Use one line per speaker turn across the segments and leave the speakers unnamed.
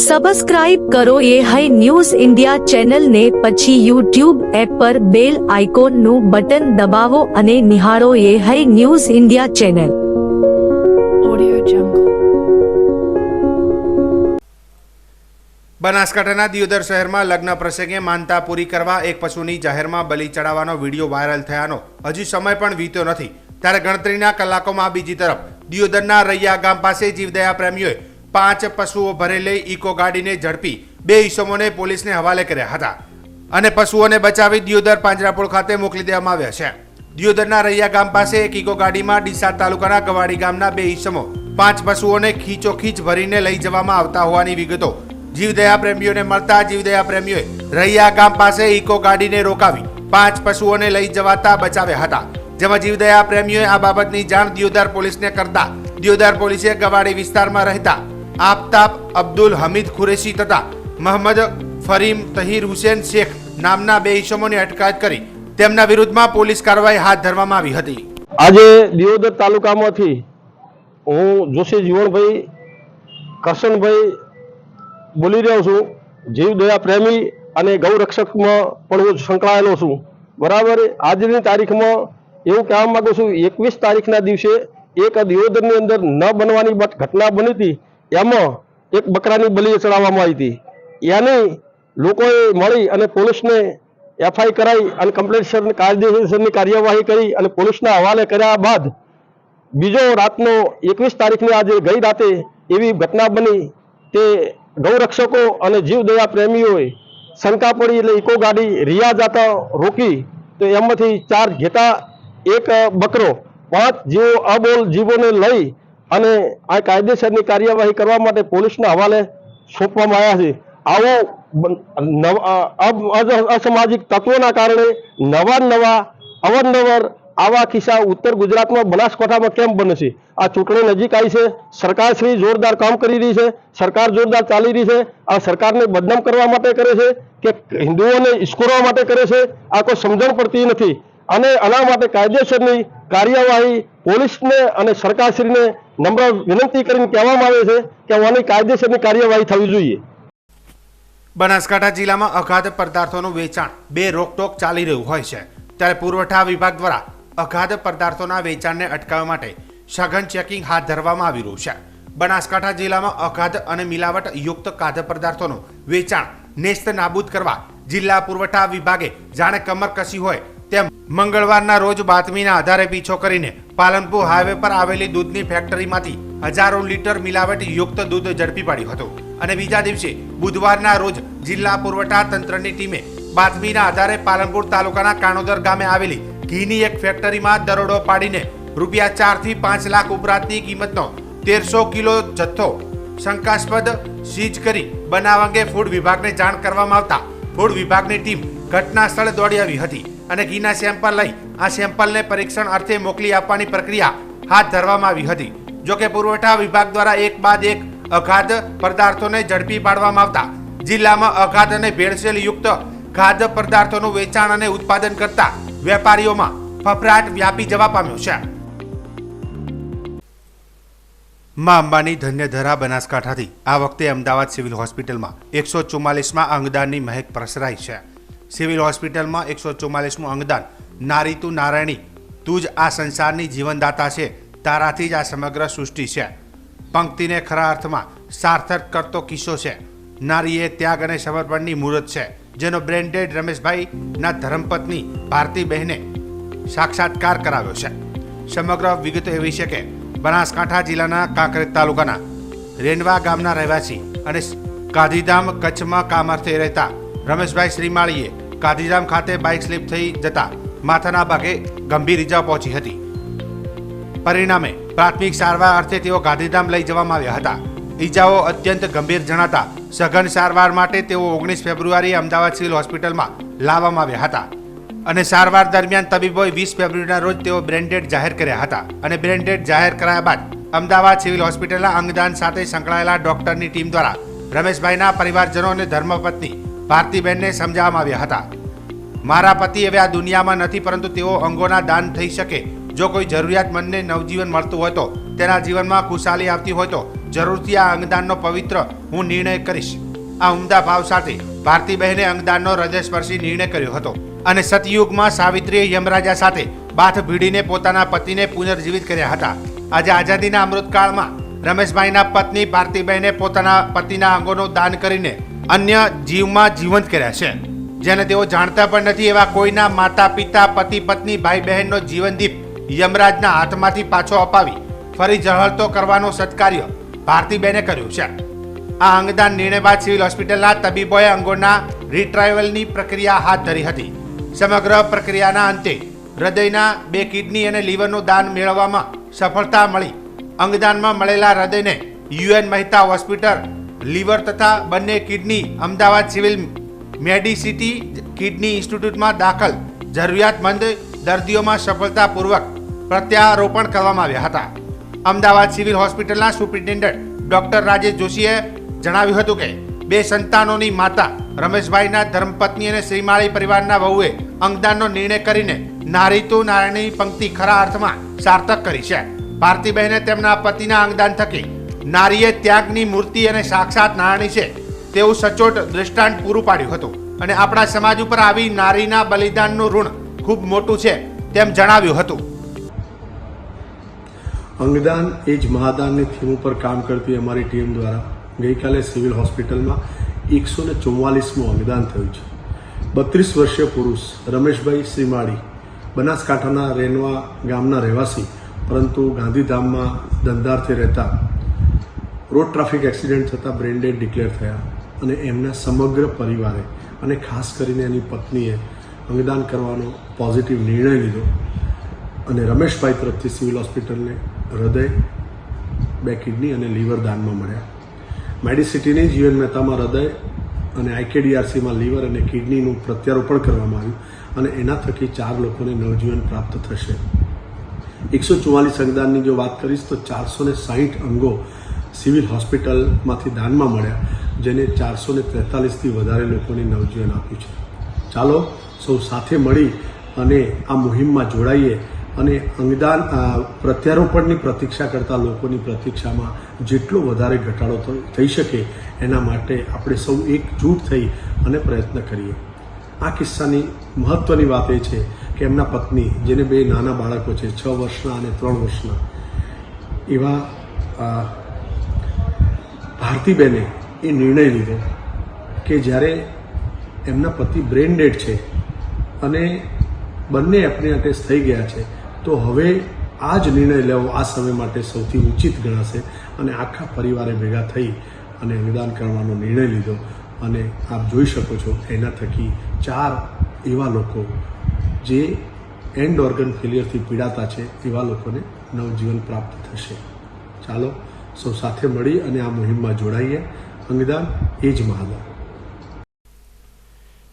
Subscribe કરો એ hi news India channel ને પછી યુટ્યુબ એપ પર બેલ આઇકોન નું બટન દબાવો અને નિહાળો એ hi news India channel.
Audio Jungle.
બનાસકાંઠાના દિયોદર શહેરમાં લગ્ન પ્રસંગે માનતા પૂરી કરવા એક પશુની જાહેરમાં બલિ ચડાવવાનો વિડીયો વાયરલ થયાનો હજી સમય પણ વીત્યો નથી, ત્યારે ગણતરીના કલાકોમાં બીજી તરફ દિયોદરના રૈયા ગામ પાસે જીવદયા પ્રેમીઓએ 5 પશુઓ ભરેલી ઇકો ગાડીને ઝડપી 2 ઈસમોને પોલીસને હવાલે કર્યા હતા અને પશુઓને બચાવી દિયોદર પાંજરાપોળ ખાતે મોકલી દેવામાં આવ્યા છે. દિયોદરના રૈયા ગામ પાસે એક ઇકો ગાડીમાં ડીસા તાલુકાના ગવાડી ગામના 2 ઈસમો 5 પશુઓને ખીચોખીચ ભરીને લઈ જવામાં આવતા હોવાની વિગતો જીવદયા પ્રેમીઓને મળતા જીવદયા પ્રેમીઓએ રૈયા ગામ પાસે ઇકો ગાડીને રોકાવી 5 પશુઓને લઈ જવાતા બચાવ્યા હતા, જેમાં જીવદયા પ્રેમીઓએ આ બાબતની જાણ દિયોદર પોલીસને કરતા દિયોદર પોલીસે ગવાડી વિસ્તારમાં રહેતા આફતાબ અબ્દુલ હમીદ કુરેશી તથા મોહમ્મદ ફરીમ તહીર હુસેન શેખ નામના 2 ઈસમોની અટકાયત કરી તેમના વિરુદ્ધમાં પોલીસ કાર્યવાહી હાથ ધરવામાં આવી હતી.
આજે દિયોદર તાલુકામાંથી હું જોશી જીવણભાઈ કરશનભાઈ બોલી રહ્યો છું. જીવદયા પ્રેમી અને ગૌરક્ષકમાં પણ હું સંકળાયેલો છું. બરાબર, આજની તારીખમાં એવું કહેવા માંગુ છું, 21 તારીખના દિવસે એક દિયોદરની અંદર ન બનવાની ઘટના બની હતી, એમાં એક બકરાની બલિ ચડાવવામાં આવી હતી. એની લોકોએ મળી અને પોલીસને એફઆઈ કરાઈ અને કમ્પ્લેન કાયદેસરની કાર્યવાહી કરી અને પોલીસના હવાલે કર્યા બાદ બીજો રાતનો 21 તારીખની આજે ગઈ રાતે એવી ઘટના બની તે ગૌરક્ષકો અને જીવદયા પ્રેમીઓએ શંકા પડી એટલે ઇકો ગાડી રિયા જતા રોકી તો એમાંથી 4 ઘેટા, એક બકરો, 5 જીવો અબોલ જીવોને લઈ અને આ કાયદેસરની કાર્યવાહી કરવા માટે પોલીસના હવાલે સોંપવામાં આવ્યા છે. આવો અસામાજિક તત્વોના કારણે નવા અવારનવાર આવા કિસ્સા ઉત્તર ગુજરાતમાં બનાસકાંઠામાં કેમ બને છે? આ ચૂંટણી નજીક આવી છે, સરકાર શ્રી જોરદાર કામ કરી રહી છે, સરકાર જોરદાર ચાલી રહી છે. આ સરકારને બદનામ કરવા માટે કરે છે કે હિન્દુઓને ઇસ્કોરવા માટે કરે છે? આ કોઈ સમજણ પડતી નથી અને આના માટે કાયદેસરની કાર્યવાહી પોલીસને અને સરકારશ્રીને નમ્ર વિનંતી કરીને કહેવામાં આવે છે કે આની કાયદેસરની કાર્યવાહી થવી જોઈએ.
બનાસકાંઠા જિલ્લામાં અખાદ્ય પદાર્થોનું વેચાણ બે રોકટોક ચાલી રહ્યું હોય છે, ત્યારે પુરવઠા વિભાગ દ્વારા અખાદ્ય પદાર્થોના વેચાણને અટકાવવા માટે સઘન ચેકિંગ હાથ ધરવામાં આવી રહ્યું છે. બનાસકાંઠા જિલ્લામાં અખાદ્ય અને મિલાવટ યુક્ત ખાદ્ય પદાર્થોનું વેચાણ નેસ્ત નાબૂદ કરવા જિલ્લા પુરવઠા વિભાગે જાણે કમર કસી હોય તેમ મંગળવારના રોજ બાતમીના આધારે પીછો કરીને પાલનપુર હાઈવે પર આવેલી દૂધની ફેક્ટરીમાંથી હજારો લીટર મિલાવટ યુક્ત દૂધ ઝડપી પાડ્યું હતું અને બીજા દિવસે બુધવારના રોજ જિલ્લા પુરવઠા તંત્રની ટીમે બાતમીના આધારે પાલનપુર તાલુકાના કાણોદર ગામે આવેલી ઘીની એક ફેક્ટરીમાં દરોડો પાડીને રૂપિયા 4 થી 5 લાખ ઉપરાંતની કિંમતનો 1300 કિલો જથ્થો શંકાસ્પદ સીઝ કરી બનાવ અંગે ફૂડ વિભાગને જાણ કરવામાં આવતા ફૂડ વિભાગની ટીમ ઘટના સ્થળે દોડી આવી હતી અને ઘીના સેમ્પલ લઈ આ સેમ્પલને પરીક્ષણ અર્થે મોકલી આપવાની પ્રક્રિયા હાથ ધરવામાં આવી હતી. જોકે પુરવઠા વિભાગ દ્વારા એક બાદ એક અખાદ્ય પદાર્થોને ઝડપી પાડવામાં આવતા જિલ્લામાં અખાદ્ય અને ભેળસેળ યુક્ત ખાદ્ય પદાર્થોનું વેચાણ અને ઉત્પાદન કરતા વેપારીઓમાં ફફડાટ વ્યાપી જવા પામ્યો છે. મા અંબાની ધન્યધરા બનાસકાંઠાથી આ વખતે અમદાવાદ સિવિલ હોસ્પિટલમાં 144માં અંગદાનની મહેક પ્રસરાઈ છે. સિવિલ હોસ્પિટલમાં 144મું અંગદાન નારી તું નારાયણી, તું જ આ સંસારની જીવનદાતા છે, તારાથી જ આ સમગ્ર સૃષ્ટિ છે પંક્તિને ખરા અર્થમાં સાર્થક કરતો કિસ્સો છે. નારી એ ત્યાગ અને સમર્પણની મૂર્ત છે, જેનો બ્રેન્ડેડ રમેશભાઈ ના ધર્મપત્ની ભારતીબહેને સાક્ષાત્કાર કરાવ્યો છે. સમગ્ર વિગતો એવી છે કે બનાસકાંઠા જિલ્લાના કાંકરેજ તાલુકાના રેનવા ગામના રહેવાસી અને ગાંધીધામ કચ્છમાં કામ અર્થે રહેતા રમેશભાઈ શ્રીમાળીએ ગાંધીધામ ખાતે બાઇક સ્લીપ થઈ જતા માથાના ભાગે ગંભીર ઇજા પહોંચી હતી. પરિણામે પ્રાથમિક સારવાર અર્થે તેઓ ગાંધીધામ લઈ જવામાં આવ્યા હતા. ઇજાઓ અત્યંત ગંભીર જણાતા સઘન સારવાર માટે તેઓ 19 ફેબ્રુઆરીએ અમદાવાદ સિવિલ હોસ્પિટલમાં લાવવામાં આવ્યા હતા અને સારવાર દરમિયાન તબીબોએ 20 ફેબ્રુઆરીના રોજ તેઓ બ્રેન્ડેડ જાહેર કર્યા હતા અને બ્રેન્ડેડ જાહેર કરાયા બાદ અમદાવાદ સિવિલ હોસ્પિટલના અંગદાન સાથે સંકળાયેલા ડોક્ટરની ટીમ દ્વારા રમેશભાઈના પરિવારજનો અને ધર્મપત્ની ભારતીબહેનને સમજાવવામાં આવ્યા હતા. મારા પતિ હવે આ દુનિયામાં નથી, પરંતુ તેઓ અંગોના દાન થઈ શકે. જો કોઈ જરૂરિયાતમંદને નવજીવન મળતું હોય તો તેના જીવનમાં ખુશાલી આવતી હોય તો જરૂરથી આ અંગદાનનો પવિત્ર હું નિર્ણય કરીશ. આ ઉમદા ભાવ સાથે ભારતીબહેને અંગદાનનો હૃદયસ્પર્શી નિર્ણય કર્યો હતો અને સતયુગમાં સાવિત્રીએ યમરાજા સાથે બાથ ભીડીને પોતાના પતિને પુનર્જીવિત કર્યા હતા. આજે આઝાદીના અમૃતકાળમાં રમેશભાઈના પત્ની ભારતીબહેને પોતાના પતિના અંગોનું દાન કરીને અન્ય જીવમાં જીવંત કર્યા છે. જેને તેઓ જાણતા પણ નથી એવા કોઈના માતા પિતા પતિ પત્ની ભાઈ બહેનનો જીવનદીપ યમરાજના હાથમાંથી પાછો અપાવી ફરી ઝળહળતો કરવાનો સત્કાર્ય ભારતીબહેને કર્યું છે. આ અંગદાન નિર્ણય બાદ સિવિલ હોસ્પિટલના તબીબોએ અંગોના રિટ્રાઇવલની પ્રક્રિયા હાથ ધરી હતી. સમગ્ર પ્રક્રિયાના અંતે હૃદયના 2 કિડની અને લીવરનું દાન મેળવવામાં સફળતા મળી. અંગદાનમાં મળેલા હૃદયને યુએન મહેતા હોસ્પિટલ લીવર તથા બંને kidney Ahmedabad civil Medicity kidney ઇન્સ્ટિટ્યૂટમાં દાખલ જરૂરિયાતમંદ દર્દીઓમાં સફળતાપૂર્વક પ્રત્યારોપણ કરવામાં આવ્યા હતા. અમદાવાદ સિવિલ હોસ્પિટલના સુપ્રિન્ટેન્ડન્ટ ડોક્ટર રાજેશ જોશીએ જણાવ્યું હતું કે 2 સંતાનોની માતા રમેશભાઈના ધર્મપત્ની અને શ્રીમાળી પરિવારના વહુએ અંગદાનનો નિર્ણય કરીને નારી તું નારાયણની પંક્તિ ખરા અર્થમાં સાર્થક કરી છે. ભારતીબહેને તેમના પતિના અંગદાન થકી નારીએ ત્યાગની મૂર્તિ અને સાક્ષાત નારાયણી છે તેવું સચોટ દૃષ્ટાંત પૂરું પાડ્યું હતું અને આપણા સમાજ ઉપર આવી નારીના બલિદાનનું ઋણ ખૂબ મોટું છે તેમ જણાવ્યું હતું.
અંગદાન એ જ મહાદાનની થીમ ઉપર કામ કરતી અમારી ટીમ દ્વારા ગઈકાલે સિવિલ હોસ્પિટલમાં 144મું અંગદાન થયું છે. 32 વર્ષીય પુરુષ રમેશભાઈ શ્રીમાળી બનાસકાંઠાના રેનવા ગામના રહેવાસી પરંતુ ગાંધીધામમાં ધંધાર્થે રહેતા રોડ ટ્રાફિક એક્સિડન્ટ થતાં બ્રેન ડેડ ડિક્લેર થયા અને એમના સમગ્ર પરિવારે અને ખાસ કરીને એની પત્નીએ અંગદાન કરવાનો પોઝિટિવ નિર્ણય લીધો અને રમેશભાઈ તરફથી સિવિલ હોસ્પિટલને હૃદય 2 કિડની અને લીવર દાનમાં મળ્યા. મેડિસિટીની જીવન મહેતામાં હૃદય અને આઈકેડીઆરસીમાં લીવર અને કિડનીનું પ્રત્યારોપણ કરવામાં આવ્યું અને એના થકી 4 લોકોને નવજીવન પ્રાપ્ત થશે. 144 અંગદાનની જો વાત કરીશ તો 460 અંગો સિવિલ હોસ્પિટલમાંથી દાનમાં મળ્યા જેને 443થી વધારે લોકોને નવજીવન આપ્યું છે. ચાલો સૌ સાથે મળી અને આ મુહિમમાં જોડાઈએ અને અંગદાન પ્રત્યારોપણની પ્રતીક્ષા કરતા લોકોની પ્રતીક્ષામાં જેટલો વધારે ઘટાડો થઈ શકે એના માટે આપણે સૌ એકજૂટ થઈ અને પ્રયત્ન કરીએ. આ કિસ્સાની મહત્વની વાત એ છે કે એમના પત્ની જેને 2 નાના બાળકો છે 6 વર્ષના અને 3 વર્ષના એવા ભારતીબેને એ નિર્ણય લીધો કે જ્યારે એમના પતિ બ્રેન ડેડ છે અને બંને એપ્નિયાટેસ થઈ ગયા છે તો હવે આ જ નિર્ણય લેવો આ સમય માટે સૌથી ઉચિત ગણાશે અને આખા પરિવારે ભેગા થઈ અને અંગદાન કરવાનો નિર્ણય લીધો અને આપ જોઈ શકો છો એના થકી 4 એવા લોકો જે એન્ડ ઓર્ગન ફેલિયરથી પીડાતા છે એવા લોકોને નવજીવન પ્રાપ્ત થશે. ચાલો સૌ સાથે મળી અને આ મુહિમમાં જોડાઈએ. અંગદાન એ જ મહાદાન.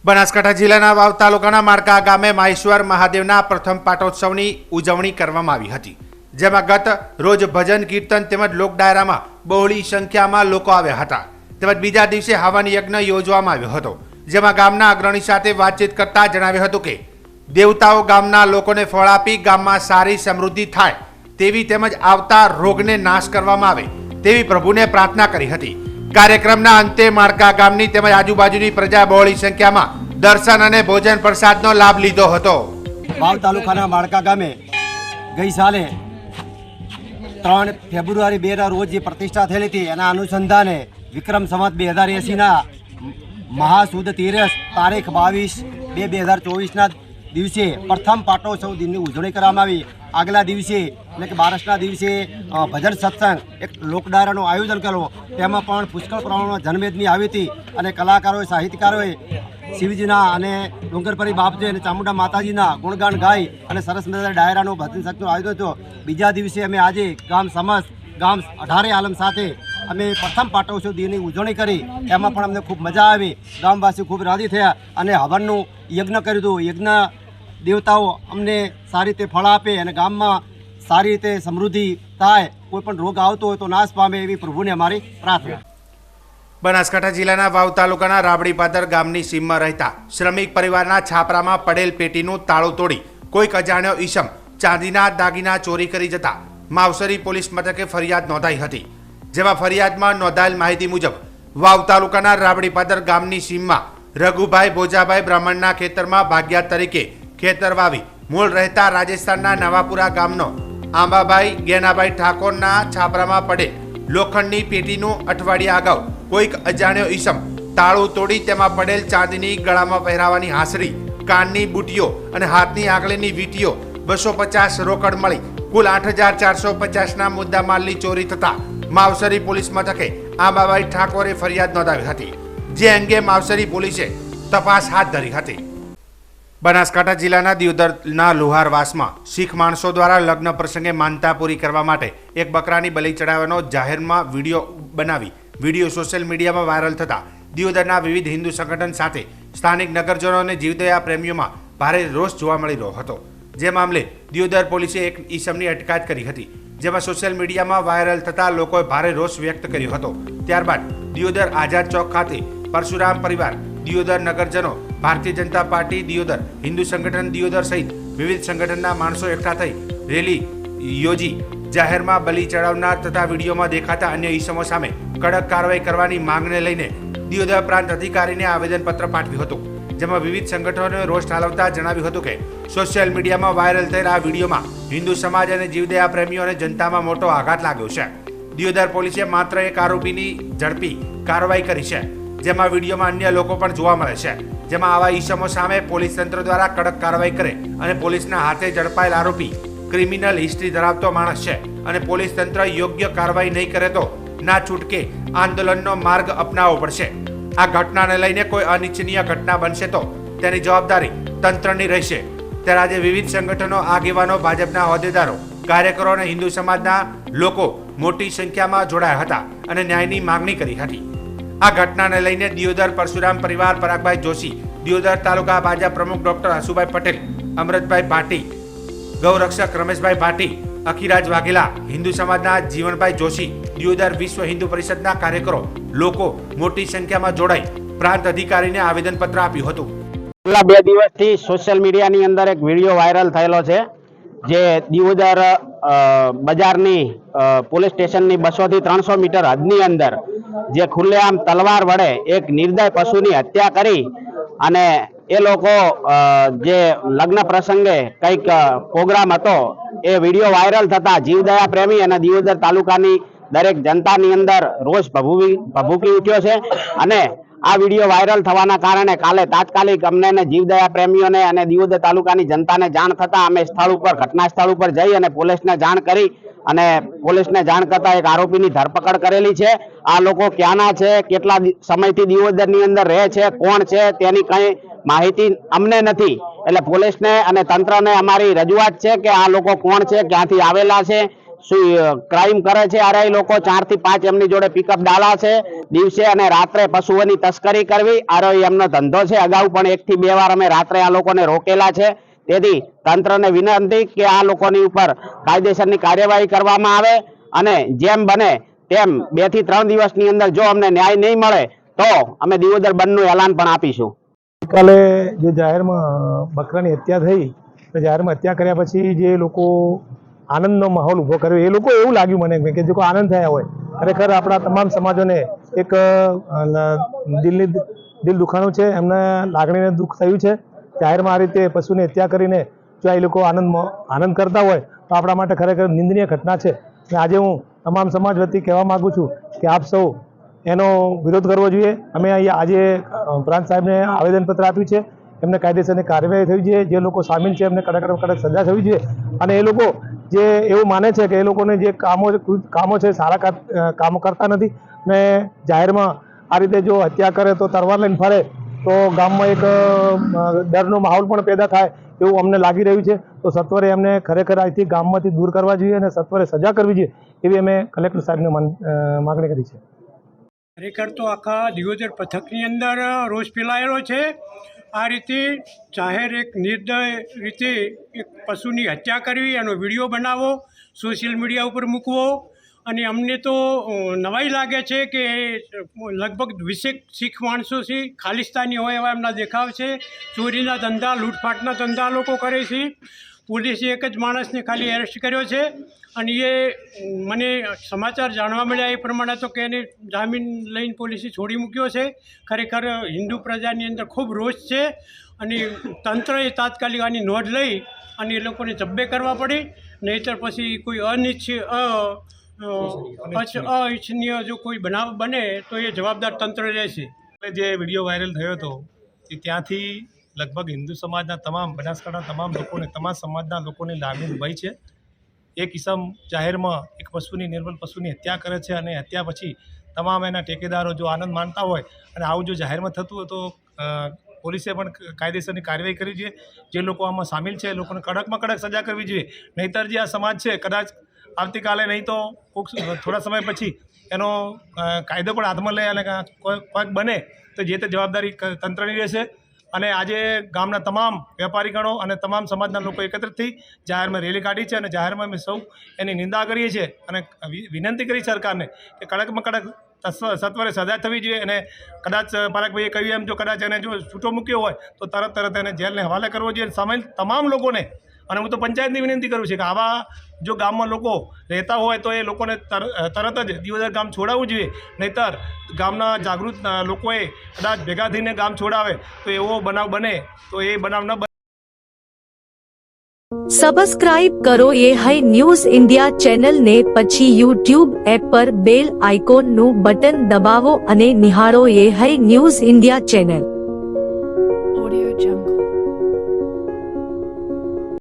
બનાસકાંઠા જિલ્લાના વાવ તાલુકાના માળકા ગામે માહેશ્વર મહાદેવના પ્રથમ પાટોત્સવની ઉજવણી કરવામાં આવી હતી. જેમાં ગત રોજ ભજન કીર્તન તેમજ લોક ડાયરામાં બહોળી સંખ્યામાં લોકો આવ્યા હતા. તેમજ બીજા દિવસે હવન યજ્ઞ યોજવામાં આવ્યો હતો. જેમાં ગામના અગ્રણી સાથે વાતચીત કરતા જણાવ્યું હતું કે દેવતાઓ ગામના લોકોને ફળ આપી ગામમાં સારી સમૃદ્ધિ થાય તેવી તેમજ આવતા રોગને નાશ કરવામાં આવે તેવી પ્રભુને પ્રાર્થના કરી હતી. કાર્યક્રમના અંતે માળકા ગામની તેમજ આજુબાજુની પ્રજા બહોળી સંખ્યામાં દર્શન અને ભોજન પ્રસાદનો લાભ લીધો હતો.
વાવ તાલુકાના માળકા ગામે ગઈ સાલે 3 ફેબ્રુઆરી 2ના રોજ જે પ્રતિષ્ઠા થયેલી હતી એના અનુસંધાને વિક્રમ સંવત 2080ના મહાસુદ તીરસ તારીખ 22/2/2024ના દિવસે પ્રથમ પાટોત્સવ દિનની ઉજવણી કરવામાં આવી. આગલા દિવસે એટલે કે 12ના દિવસે ભજન સત્સંગ એક લોકડાયરાનું આયોજન કર્યું. તેમાં પણ પુષ્કળ પ્રમાણમાં જનમેદની આવી હતી અને કલાકારોએ સાહિત્યકારોએ શિવજીના અને ડુંગરપરી બાપજી અને ચામુંડા માતાજીના ગુણગાન ગાઈ અને સરસ મજાના ડાયરાનું ભજન સત્સંગનું આયોજન હતું. બીજા દિવસે અમે આજે ગામ સમસ્ત ગામ 18 આલમ સાથે અમે પ્રથમ પાટોત્સવ દિનની ઉજવણી કરી. એમાં પણ અમને ખૂબ મજા આવી. ગામવાસીઓ ખૂબ રાજી થયા અને હવનનું યજ્ઞ કર્યું હતું. યજ્ઞ દેવતાઓ અમને સારી રીતે ફળ આપે અને ગામમાં સારી રીતે સમૃદ્ધિ થાય, કોઈ પણ રોગ આવતો હોય તો નાશ પામે એવી પ્રભુને અમારી પ્રાર્થના.
બનાસકાંઠા જિલ્લાના વાવ તાલુકાના રાબડીપાદર ગામની સીમમાં રહેતા શ્રમિક પરિવારના છાપરામાં પડેલ પેટીનું તાળું તોડી કોઈક અજાણ્યો ઈસમ ચાંદીના દાગીના ચોરી કરી જતા માવસરી પોલીસ મથકે ફરિયાદ નોંધાઈ હતી. જેમાં ફરિયાદમાં નોંધાયેલ માહિતી મુજબ વાવ તાલુકાના રાબડીપાદર ગામની સીમમાં રઘુભાઈ ભોજાભાઈ બ્રાહ્મણના ખેતરમાં ભાગ્યા તરીકે ખેતર વાવી મૂળ રહેતા રાજસ્થાનના નવાપુરા ગામનો આંબાભાઈ ગેનાભાઈ ઠાકોરના છાપરામાં પડેલ લોખંડની પેટીનું અઠવાડિયા અગાઉ કોઈક અજાણ્યો ઈસમ તાળું તોડી તેમાં પડેલ ચાંદીની ગળામાં પહેરાવાની હાંસરી, કાનની બુટીઓ અને હાથની આંગળીની વીંટીઓ 250 રોકડ મળી કુલ 8,450ના મુદ્દામાલની ચોરી થતા માવસરી પોલીસ મથકે આંબાભાઈ ઠાકોરે ફરિયાદ નોંધાવી હતી, જે અંગે માવસરી પોલીસે તપાસ હાથ ધરી હતી. બનાસકાંઠા જિલ્લાના દિયોદરના લુહારવાસમાં શીખ માણસો દ્વારા લગ્ન પ્રસંગે માનતા પૂરી કરવા માટે એક બકરાની બલિ ચડાવવાનો જાહેરમાં વિડીયો બનાવી વિડીયો સોશિયલ મીડિયામાં વાયરલ થતા દિયોદરના વિવિધ હિન્દુ સંગઠન સાથે સ્થાનિક નગરજનો અને જીવદયા પ્રેમીઓમાં ભારે રોષ જોવા મળી રહ્યો હતો. જે મામલે દિયોદર પોલીસે એક ઈસમની અટકાયત કરી હતી, જેમાં સોશિયલ મીડિયામાં વાયરલ થતા લોકોએ ભારે રોષ વ્યક્ત કર્યો હતો. ત્યારબાદ દિયોદર આઝાદ ચોક ખાતે પરશુરામ પરિવાર, દિયોદર નગરજનો, ભારતીય જનતા પાર્ટી દિયોદર, હિન્દુ સંગઠન દિયોદર સહિત વિવિધ સંગઠનના માણસો એકઠા થઈ રેલી યોજી જાહેરમાં બલિ ચડાવનાર તથા વિડીયોમાં દેખાતા અન્ય ઈસમો સામે કડક કાર્યવાહી કરવાની માંગને લઈને દિયોદર પ્રાંત અધિકારીને આવેદનપત્ર પાઠવ્યું હતું, જેમાં વિવિધ સંગઠનોએ રોષ ઠાલવતા જણાવ્યું હતું કે સોશિયલ મીડિયામાં વાયરલ થયેલા આ વિડીયોમાં હિન્દુ સમાજ અને જીવદયા પ્રેમીઓ અને જનતામાં મોટો આઘાત લાગ્યો છે. દિયોદર પોલીસે માત્ર એક આરોપીની ઝડપી કાર્યવાહી કરી છે, જેમાં વિડીયોમાં અન્ય લોકો પણ જોવા મળે છે. જેમાં આવા ઈસમો સામે પોલીસ તંત્ર દ્વારા કડક કાર્યવાહી કરે અને પોલીસના હાથે ઝડપાયેલ આરોપી ક્રિમિનલ હિસ્ટ્રી ધરાવતો માણસ છે અને પોલીસ તંત્ર યોગ્ય કાર્યવાહી નહીં કરે તો ના છૂટકે આંદોલનનો માર્ગ અપનાવવો પડશે. આ ઘટનાને લઈને કોઈ અનિચ્છનીય ઘટના બનશે તો તેની જવાબદારી તંત્રની રહેશે. ત્યારે આજે વિવિધ સંગઠનો, આગેવાનો, ભાજપના હોદ્દેદારો, કાર્યકરો અને હિન્દુ સમાજના લોકો મોટી સંખ્યામાં જોડાયા હતા અને ન્યાયની માંગણી કરી હતી. આ ઘટનાને લઈને દિયોદર પરશુરામ પરિવાર, પરાગભાઈ જોશી, દિયોદર તાલુકા ભાજપ પ્રમુખ ડોક્ટર હસુભાઈ પટેલ, અમૃતભાઈ ભાટી, ગૌરક્ષક રમેશભાઈ ભાટી, અખિરાજ વાઘેલા, હિન્દુ સમાજના જીવનભાઈ જોશી, દિયોદર વિશ્વ હિન્દુ પરિષદના કાર્યકરો, લોકો મોટી સંખ્યામાં જોડાઈ પ્રાંત અધિકારીને આવેદનપત્ર આપ્યું હતું.
છેલ્લા 2 દિવસથી સોશિયલ મીડિયાની અંદર એક વિડીયો વાયરલ થયેલો છે, જે દિયોદર બજારની પોલીસ સ્ટેશનની 200 થી 300 મીટર હદની અંદર જે ખુલ્લેઆમ તલવાર વડે એક નિર્દય પશુની હત્યા કરી અને એ લોકો જે લગ્ન પ્રસંગે કંઈક પ્રોગ્રામ હતો એ વિડીયો વાયરલ થતા જીવદયા પ્રેમી અને દિયોદર તાલુકાની દરેક જનતાની અંદર રોષ ભભૂકી ઉઠ્યો છે. અને આ વિડીયો વાયરલ થવાના કારણે કાલે તાત્કાલિક અમને જીવદયા પ્રેમીઓને અને દિયોદર તાલુકાની જનતાને જાણ થતા અમે ઘટના સ્થળ ઉપર જઈ અને પોલીસને જાણ કરી અને પોલીસને જાણ કરતા એક આરોપીની ધરપકડ કરેલી છે. આ લોકો ક્યાંના છે, કેટલા સમયથી દિયોદરની અંદર રહે છે, કોણ છે તેની કઈ માહિતી અમને નથી. એટલે પોલીસને અને તંત્રને અમારી રજૂઆત છે કે આ લોકો કોણ છે, ક્યાંથી આવેલા છે, શું ક્રાઇમ કરે છે. અરે એ લોકો 4 થી 5 એમની જોડે પિકઅપ ડાલા છે, દિવસે અને રાત્રે પશુઓની તસ્કરી કરવી આરો એમનો ધંધો છે. અગાઉ પણ 1 થી 2 વાર અમે રાત્રે આ લોકોને રોકેલા છે. તેથી તંત્રને વિનંતી કે આ લોકોની ઉપર કાયદેસરની કાર્યવાહી કરવામાં આવે અને જેમ બને તેમ 2 થી 3 દિવસની અંદર જો અમને ન્યાય નહીં મળે તો અમે દિયોદર બંધનું એલાન પણ આપીશું.
ગઈકાલે જે જાહેરમાં બકરાની હત્યા થઈ, તો જાહેરમાં હત્યા કર્યા પછી જે લોકો આનંદનો માહોલ ઊભો કર્યો, એ લોકો એવું લાગ્યું મને કે જો આનંદ થયા હોય. ખરેખર આપણા તમામ સમાજોને એક દિલ દુખાણું છે, એમને લાગણીને દુઃખ થયું છે. જાહેરમાં આ રીતે પશુની હત્યા કરીને જો એ લોકો આનંદ કરતા હોય તો આપણા માટે ખરેખર નિંદનીય ઘટના છે. અને આજે હું તમામ સમાજ વતી કહેવા માગું છું કે આપ સૌ એનો વિરોધ કરવો જોઈએ. અમે અહીંયા આજે પ્રાંત સાહેબને આવેદનપત્ર આપ્યું છે, એમને કાયદેસરની કાર્યવાહી થવી જોઈએ. જે લોકો સામેલ છે એમને કડક સજા થવી જોઈએ. અને એ લોકો જે એવું માને છે કે એ લોકોને જે કામો છે સારા કામો કરતા નથી ને જાહેરમાં આ રીતે જો હત્યા કરે તો તરવાર લઈને ફરે તો ગામમાં એક ડરનો માહોલ પણ પેદા થાય એવું અમને લાગી રહ્યું છે. તો સત્વરે એમને ખરેખર અહીંથી ગામમાંથી દૂર કરવા જોઈએ અને સત્વરે સજા કરવી જોઈએ એવી અમે કલેક્ટર સાહેબને માગણી કરી છે.
ખરેખર તો આખા દિયોદર પથકની અંદર રોષ ફેલાયેલો છે. આ રીતે જાહેર એક નિર્દય રીતે એક પશુની હત્યા કરવી, એનો વિડીયો બનાવવો, સોશિયલ મીડિયા ઉપર મૂકવો અને અમને તો નવાઈ લાગે છે કે લગભગ 20 શીખ માણસો છે, ખાલિસ્તાની હોય એવા એમના દેખાવ છે. ચોરીના ધંધા, લૂંટફાટના ધંધા લોકો કરે છે. પોલીસે એક જ માણસને ખાલી એરેસ્ટ કર્યો છે અને એ મને સમાચાર જાણવા મળ્યા એ પ્રમાણે તો કે એને જામીન લઈને પોલીસે છોડી મૂક્યો છે. ખરેખર હિન્દુ પ્રજાની અંદર ખૂબ રોષ છે અને તંત્રએ તાત્કાલિક આની નોંધ લઈ અને એ લોકોને જબ્બે કરવા પડી, નહીંતર પછી કોઈ અનિચ્છનીય જો કોઈ બનાવ બને તો એ જવાબદાર તંત્ર રહેશે.
જે વિડીયો વાયરલ થયો હતો એ ત્યાંથી લગભગ હિન્દુ સમાજના તમામ બનાસકાંઠા તમામ લોકોને તમામ સમાજના લોકોની લાગણી દુભાઈ છે. એક ઇસમ જાહેરમાં એક પશુની નિર્બલ પશુની હત્યા કરે છે અને હત્યા પછી તમામ એના ઠેકેદારો જો આનંદ માનતા હોય અને આવું જો જાહેરમાં થતું હોય તો પોલીસે પણ કાયદેસરની કાર્યવાહી કરવી જોઈએ. જે લોકો આમાં સામેલ છે એ લોકોને કડકમાં કડક સજા કરવી જોઈએ. નહીંતર જે આ સમાજ છે કદાચ આવતીકાલે નહીં તો થોડા સમય પછી એનો કાયદો પણ હાથમાં લે અને કોઈક બને તો જે તે જવાબદારી તંત્રની રહેશે. અને આજે ગામના તમામ વેપારીગણો અને તમામ સમાજના લોકો એકત્રિત થઈ જાહેરમાં રેલી કાઢી છે અને જાહેરમાં અમે સૌ એની નિંદા કરીએ છીએ અને વિનંતી કરી સરકારને કે કડકમાં કડક સત્વરે સજા થવી જોઈએ. અને કદાચ પારકભાઈએ કહ્યું એમ જો કદાચ એને જો છૂટો મૂક્યો હોય તો તરત એને જેલને હવાલે કરવો જોઈએ. સામેલ તમામ લોકોને, અને હું તો પંચાયતની વિનંતી કરું છું કે આવા જો ગામમાં લોકો રહેતા હોય તો એ લોકોને તરત જ દિયોદર ગામ છોડાવવું જોઈએ. નહીંતર ગામના જાગૃત લોકોએ કદાચ ભેગા થઈને ગામ છોડાવે તો એવો બનાવ બને તો એ બનાવ ન બને.
સબસ્ક્રાઇબ કરો એ હાઈ ન્યૂઝ ઇન્ડિયા ચેનલ ને, પછી યુટ્યુબ એપ પર બેલ આઇકોન નું બટન દબાવો અને નિહાળો એ હાઈ ન્યૂઝ ઇન્ડિયા ચેનલ.